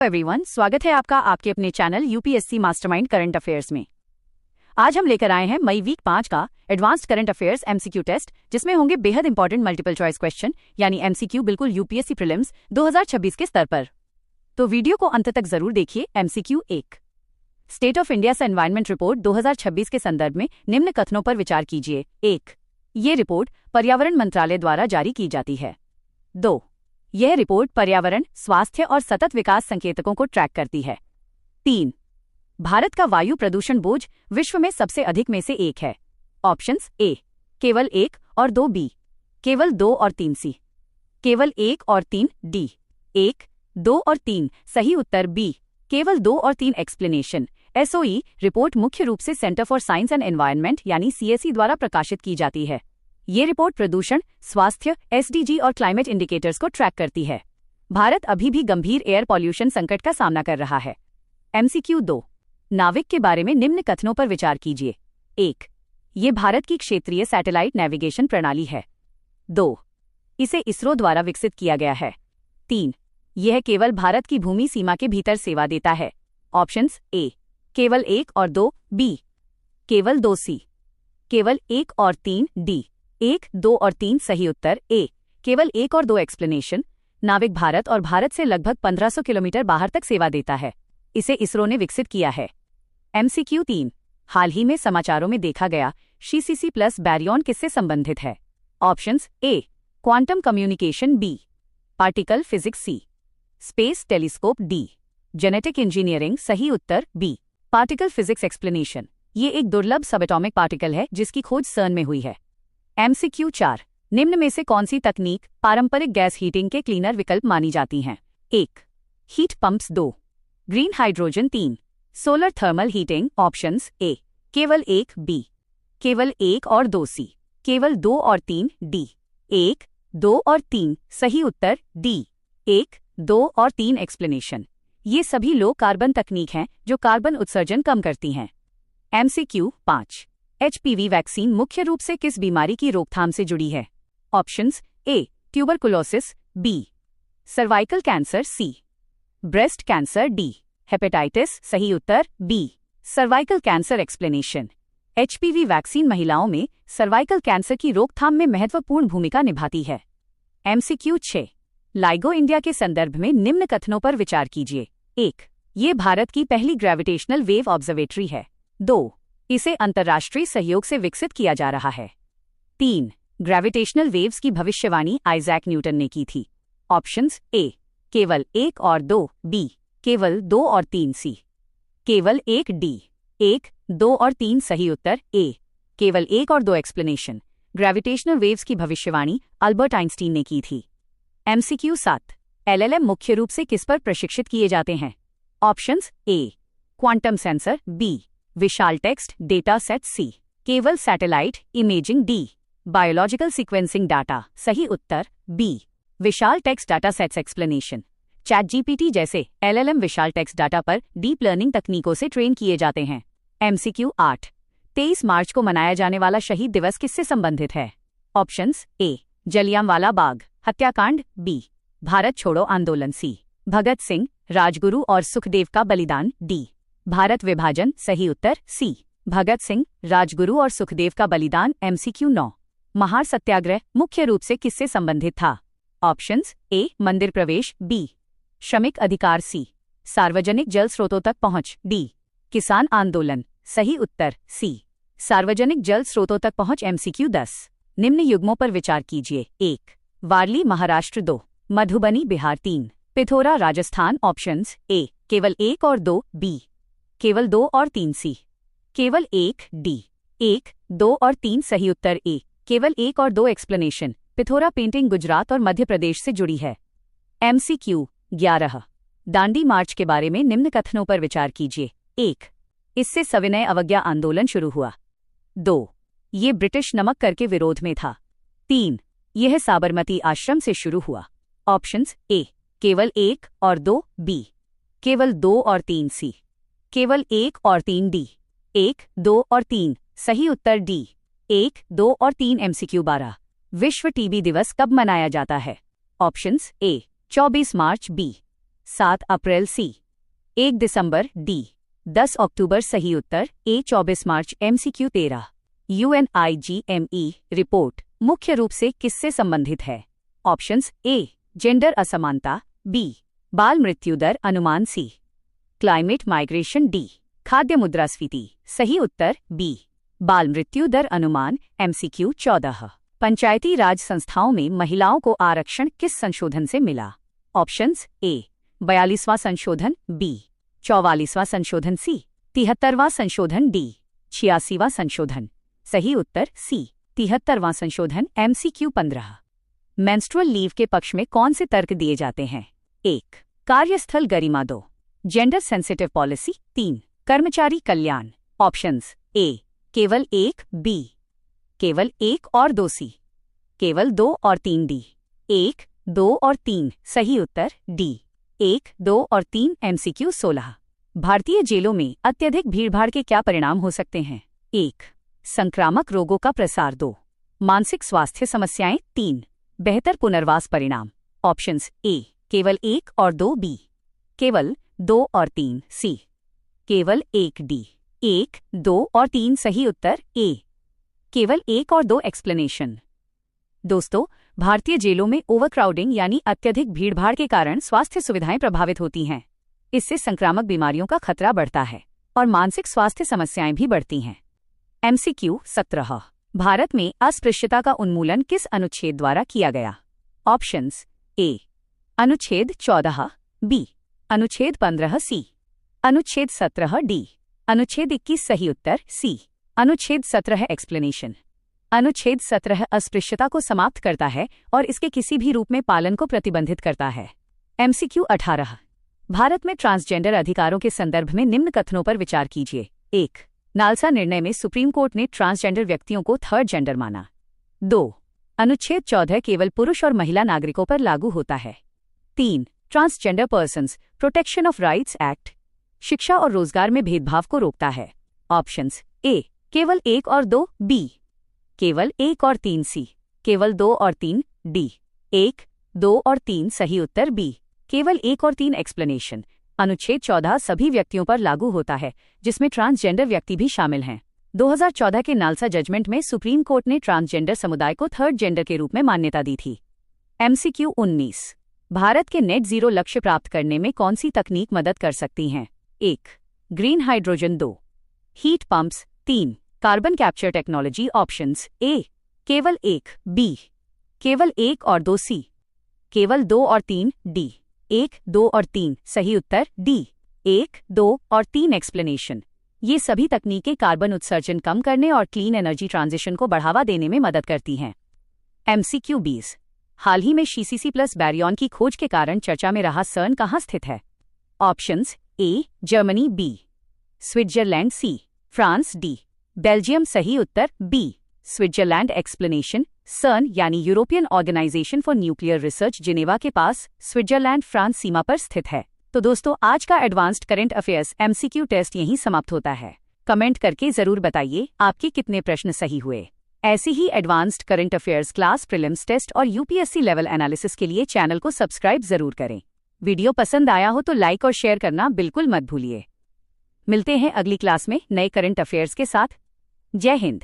Everyone, स्वागत है आपका आपके अपने channel UPSC mastermind current affairs में। आज हम लेकर आए हैं मई वीक 5 का advanced current affairs MCQ test, जिसमें होंगे बेहद इंपॉर्टेंट मल्टीपल चॉइस क्वेश्चन यानी एमसीक्यू, बिल्कुल यूपीएससी प्रीलिम्स 2026 के स्तर पर। तो वीडियो को अंत तक जरूर देखिए। एमसीक्यू 1, स्टेट ऑफ इंडिया से एनवायरमेंट रिपोर्ट 2026 के संदर्भ में निम्न कथनों पर विचार कीजिए। 1, ये रिपोर्ट पर्यावरण मंत्रालय द्वारा जारी की जाती है। 2, यह रिपोर्ट पर्यावरण, स्वास्थ्य और सतत विकास संकेतकों को ट्रैक करती है। 3, भारत का वायु प्रदूषण बोझ विश्व में सबसे अधिक में से एक है। ऑप्शंस ए, केवल 1 और 2, बी, केवल 2 और 3, सी, केवल 1 और 3, डी, 1, 2 और 3 सही उत्तर, बी, केवल 2 और 3 एक्सप्लेनेशन। एसओई रिपोर्ट मुख्य रूप से centre for science and environment यानी सीएसई द्वारा प्रकाशित की जाती है। ये रिपोर्ट प्रदूषण, स्वास्थ्य, एसडीजी और क्लाइमेट इंडिकेटर्स को ट्रैक करती है। भारत अभी भी गंभीर एयर पॉल्यूशन संकट का सामना कर रहा है। एमसीक्यू 2, नाविक के बारे में निम्न कथनों पर विचार कीजिए। 1, ये भारत की क्षेत्रीय सैटेलाइट नेविगेशन प्रणाली है। 2, इसे इसरो द्वारा विकसित किया गया है। 3, यह केवल भारत की भूमि सीमा के भीतर सेवा देता है। ऑप्शंस ए, केवल 1 और 2, बी, केवल 2, सी, केवल 1 और 3, डी, 1, 2 और 3 सही उत्तर, ए, केवल 1 और 2 एक्सप्लेनेशन। नाविक भारत और भारत से लगभग 1500 किलोमीटर बाहर तक सेवा देता है। इसे इसरो ने विकसित किया है। एमसीक्यू 3, हाल ही में समाचारों में देखा गया सीसीसी प्लस बैरियन किससे संबंधित है। ऑप्शंस ए, quantum communication, b, particle physics, c, space telescope, d, genetic engineering सही उत्तर, बी, पार्टिकल फिजिक्स एक्सप्लेनेशन। ये एक दुर्लभ सबएटॉमिक पार्टिकल है जिसकी खोज सर्न में हुई है। एमसीक्यू 4, निम्न में से कौन सी तकनीक पारंपरिक गैस हीटिंग के क्लीनर विकल्प मानी जाती हैं। 1, heat pumps, 2, green hydrogen, 3, solar thermal heating. Options A, केवल 1, बी, केवल 1 और 2, सी, केवल 2 और 3, डी, 1, 2 और 3 सही उत्तर, डी, 1, 2 और 3 एक्सप्लेनेशन। ये सभी लो कार्बन तकनीक हैं जो कार्बन उत्सर्जन कम करती हैं। एमसीक्यू 5, एचपीवी वैक्सीन मुख्य रूप से किस बीमारी की रोकथाम से जुड़ी है। Options A, tuberculosis, B, cervical cancer, C, breast cancer, D, hepatitis सही उत्तर, B, cervical cancer explanation. HPV vaccine महिलाओं में सर्वाइकल कैंसर की रोकथाम में महत्वपूर्ण भूमिका निभाती है। एमसीक्यू 6, लाइगो इंडिया के संदर्भ में निम्न कथनों पर विचार कीजिए। 1, ये भारत की पहली ग्रेविटेशनल वेव ऑब्जर्वेटरी है। 2, इसे अंतर्राष्ट्रीय सहयोग से विकसित किया जा रहा है। 3, ग्रेविटेशनल वेव्स की भविष्यवाणी आइजैक न्यूटन ने की थी। ऑप्शंस ए, केवल 1 और 2, बी, केवल 2 और 3, सी, केवल 1, डी, 1, 2 और 3 सही उत्तर, ए, केवल 1 और 2 एक्सप्लेनेशन। ग्रेविटेशनल वेव्स की भविष्यवाणी अल्बर्ट आइंस्टीन ने की थी। एमसीक्यू 7, एलएलएम मुख्य रूप से किस पर प्रशिक्षित किए जाते हैं। ऑप्शंस ए, क्वांटम सेंसर, बी, विशाल टेक्स्ट डेटा सेट, सी, केवल satellite imaging, D, biological sequencing data सही उत्तर, बी, विशाल text data sets explanation. ChatGPT जैसे एलएलएम विशाल टेक्स्ट डाटा पर डीप लर्निंग तकनीकों से ट्रेन किए जाते हैं। एमसीक्यू 8, 23 मार्च को मनाया जाने वाला शहीद दिवस किससे संबंधित है। ऑप्शंस ए, जलियांवाला बाग हत्याकांड, बी, भारत छोड़ो आंदोलन, सी, भगत सिंह, राजगुरु और सुखदेव का बलिदान, डी, भारत विभाजन सही उत्तर, सी, भगत सिंह, राजगुरु और सुखदेव का बलिदान। एमसीक्यू 9, महार सत्याग्रह मुख्य रूप से किससे संबंधित था। ऑप्शंस ए, मंदिर प्रवेश, बी, श्रमिक अधिकार, सी, सार्वजनिक जल स्रोतों तक पहुंच, डी, किसान आंदोलन सही उत्तर, सी, सार्वजनिक जल स्रोतों तक पहुंच। एमसीक्यू 10, निम्न युग्मों पर विचार कीजिए। 1, वारली महाराष्ट्र, 2, मधुबनी बिहार, 3, पिथौरा राजस्थान। ऑप्शंस ए, केवल 1 और 2, बी, केवल 2 और 3, सी, केवल 1, डी, 1, 2 और 3 सही उत्तर, ए, केवल 1 और 2 एक्सप्लेनेशन। पिथौरा पेंटिंग गुजरात और मध्य प्रदेश से जुड़ी है। एमसीक्यू 11, दांडी मार्च के बारे में निम्न कथनों पर विचार कीजिए। 1, इससे सविनय अवज्ञा आंदोलन शुरू हुआ। 2, ये ब्रिटिश नमक कर के विरोध में था। 3, यह साबरमती आश्रम से शुरू हुआ। ऑप्शंस ए, केवल 1 और 2, बी, केवल 2 और 3, सी, केवल 1 और 3, डी, 1, 2 और 3 सही उत्तर, डी, 1, 2 और 3। एमसीक्यू 12, विश्व टीबी दिवस कब मनाया जाता है। ऑप्शंस ए, 24 मार्च, बी, 7 अप्रैल सी। 1 दिसंबर डी। 10 अक्टूबर सही उत्तर ए। 24 मार्च MCQ 13। UNIGME रिपोर्ट मुख्य रूप से किससे संबंधित है? ऑप्शंस ए जेंडर असमानता, बी बाल मृत्यु दर अनुमान, सी क्लाइमेट माइग्रेशन, डी खाद्य मुद्रास्फीति। सही उत्तर बी बाल मृत्यु दर अनुमान MCQ 14। पंचायती राज संस्थाओं में महिलाओं को आरक्षण किस संशोधन से मिला? ऑप्शंस ए 42वां संशोधन, बी 44वां संशोधन, सी 73वां संशोधन, डी 86वां संशोधन। सही उत्तर सी 73वां संशोधन MCQ 15। मेंस्ट्रुअल लीव के पक्ष में कौन से तर्क दिए जाते हैं? 1 कार्यस्थल गरिमा, 2 जेंडर सेंसिटिव पॉलिसी, 3 कर्मचारी कल्याण। ऑप्शंस ए केवल 1, बी केवल 1 और 2, सी केवल 2 और 3, डी 1, 2 और 3। सही उत्तर डी 1, 2 और 3 MCQ 16। भारतीय जेलों में अत्यधिक भीड़भाड़ के क्या परिणाम हो सकते हैं? 1 संक्रामक रोगों का प्रसार, 2 मानसिक स्वास्थ्य समस्याएं, 3 बेहतर पुनर्वास परिणाम। ऑप्शंस ए केवल 1 और 2, बी केवल 2 और 3, सी केवल 1, डी 1, 2 और 3। सही उत्तर ए केवल 1 और 2 एक्सप्लेनेशन। दोस्तों, भारतीय जेलों में ओवरक्राउडिंग यानी अत्यधिक भीड़भाड़ के कारण स्वास्थ्य सुविधाएं प्रभावित होती हैं। इससे संक्रामक बीमारियों का खतरा बढ़ता है और मानसिक स्वास्थ्य समस्याएं भी बढ़ती हैं। MCQ 17 भारत में अस्पृश्यता का उन्मूलन किस अनुच्छेद द्वारा किया गया? ऑप्शंस ए अनुच्छेद 14, बी अनुच्छेद 15, सी अनुच्छेद 17, डी अनुच्छेद 21। सही उत्तर सी अनुच्छेद 17 एक्सप्लेनेशन। अनुच्छेद 17 अस्पृश्यता को समाप्त करता है और इसके किसी भी रूप में पालन को प्रतिबंधित करता है। MCQ 18 भारत में ट्रांसजेंडर अधिकारों के संदर्भ में निम्न कथनों पर विचार कीजिए। 1 नालसा निर्णय में सुप्रीम कोर्ट ने ट्रांसजेंडर व्यक्तियों को थर्ड जेंडर माना। 2 अनुच्छेद 14 केवल पुरुष और महिला नागरिकों पर लागू होता है। 3 transgender persons protection of rights act शिक्षा और रोजगार में भेदभाव को रोकता है। ऑप्शंस ए केवल 1 और 2, बी केवल 1 और 3, सी केवल 2 और 3, डी 1, 2 और 3। सही उत्तर बी केवल 1 और 3 एक्सप्लेनेशन। अनुच्छेद 14 सभी व्यक्तियों पर लागू होता है, जिसमें ट्रांसजेंडर व्यक्ति भी शामिल हैं। 2014 के नालसा जजमेंट में सुप्रीम कोर्ट ने ट्रांसजेंडर समुदाय को थर्ड जेंडर के रूप में मान्यता दी थी। MCQ 19 भारत के नेट जीरो लक्ष्य प्राप्त करने में कौन सी तकनीक मदद कर सकती हैं? 1 green hydrogen, 2 heat pumps, 3 carbon capture technology. Options A केवल 1, बी केवल 1 और 2, सी केवल 2 और 3, डी 1, 2 और 3। सही उत्तर डी 1, 2 और 3 एक्सप्लेनेशन। ये सभी तकनीकें कार्बन उत्सर्जन कम करने और क्लीन एनर्जी ट्रांजिशन को बढ़ावा देने में मदद करती हैं। MCQ 20 हाल ही में CCC+ बैरियन की खोज के कारण चर्चा में रहा CERN कहाँ स्थित है? Options a Germany, b Switzerland, c France, d Belgium. सही उत्तर बी स्विट्जरलैंड एक्सप्लेनेशन। CERN यानी European Organization for Nuclear Research Geneva के पास स्विट्जरलैंड फ्रांस सीमा पर स्थित है। तो दोस्तों, आज का advanced current affairs MCQ test यहीं समाप्त होता है। कमेंट करके जरूर बताइए आपके कितने प्रश्न सही हुए। ऐसी ही advanced current affairs, class prelims test और UPSC लेवल एनालिसिस के लिए चैनल को सब्सक्राइब जरूर करें। वीडियो पसंद आया हो तो लाइक और शेयर करना बिल्कुल मत भूलिए। मिलते हैं अगली क्लास में नए करंट अफेयर्स के साथ। जय हिंद।